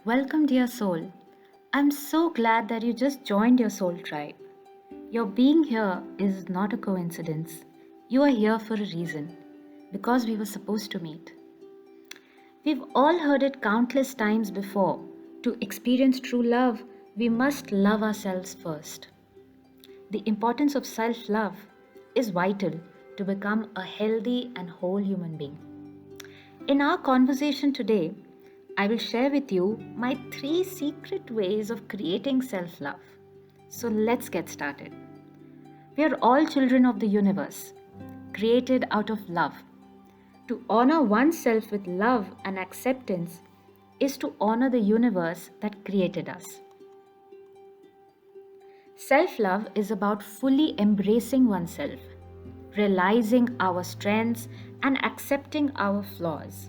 Welcome, dear soul. I'm so glad that you just joined your soul tribe. Your being here is not a coincidence. You are here for a reason, because we were supposed to meet. We've all heard it countless times before. To experience true love, we must love ourselves first. The importance of self love is vital to become a healthy and whole human being. In our conversation today, I will share with you my 3 secret ways of creating self love. So let's get started. We are all children of the universe, created out of love. To honor oneself with love and acceptance is to honor the universe that created us. Self love is about fully embracing oneself, realizing our strengths, and accepting our flaws.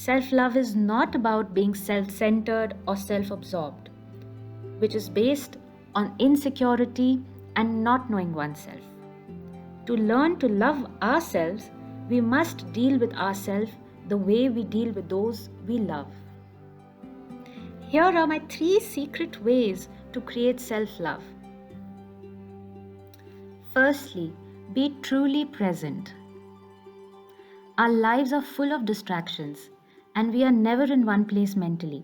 Self love is not about being self centered or self absorbed, which is based on insecurity and not knowing oneself. To learn to love ourselves, we must deal with ourselves the way we deal with those we love. Here are my 3 secret ways to create self love. Firstly, be truly present. Our lives are full of distractions and we are never in one place mentally.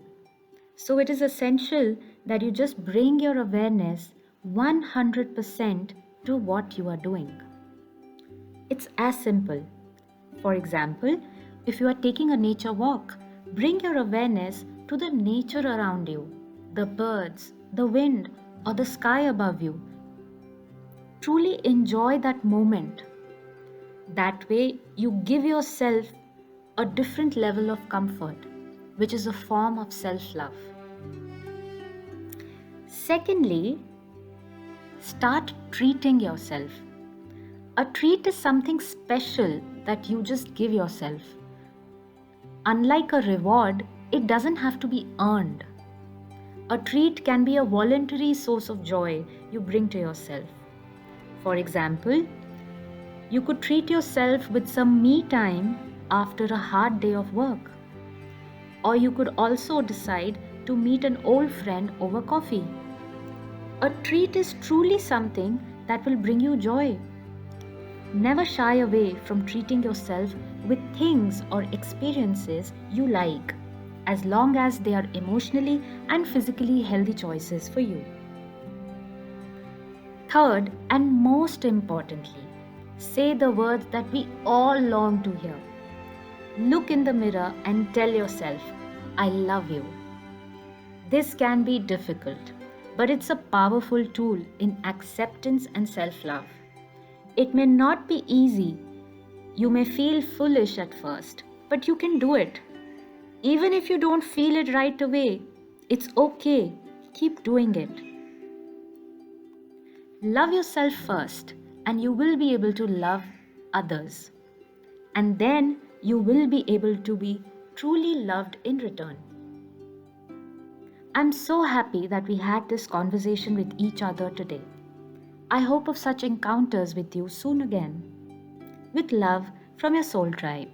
So it is essential that you just bring your awareness 100% to what you are doing. It's as simple. For example, if you are taking a nature walk, bring your awareness to the nature around you, the birds, the wind, or the sky above you. Truly enjoy that moment. That way, you give yourself a different level of comfort, which is a form of self love. Secondly, start treating yourself. A treat is something special that you just give yourself. Unlike a reward, it doesn't have to be earned. A treat can be a voluntary source of joy you bring to yourself. For example, you could treat yourself with some me time after a hard day of work. Or you could also decide to meet an old friend over coffee. A treat is truly something that will bring you joy. Never shy away from treating yourself with things or experiences you like, as long as they are emotionally and physically healthy choices for you. Third, and most importantly, say the words that we all long to hear. Look in the mirror and tell yourself, I love you. This can be difficult, but it's a powerful tool in acceptance and self-love. It may not be easy. You may feel foolish at first, but you can do it. Even if you don't feel it right away, it's okay. Keep doing it. Love yourself first, and you will be able to love others. And then you will be able to be truly loved in return. I'm so happy that we had this conversation with each other today. I hope of such encounters with you soon again. With love from your soul tribe.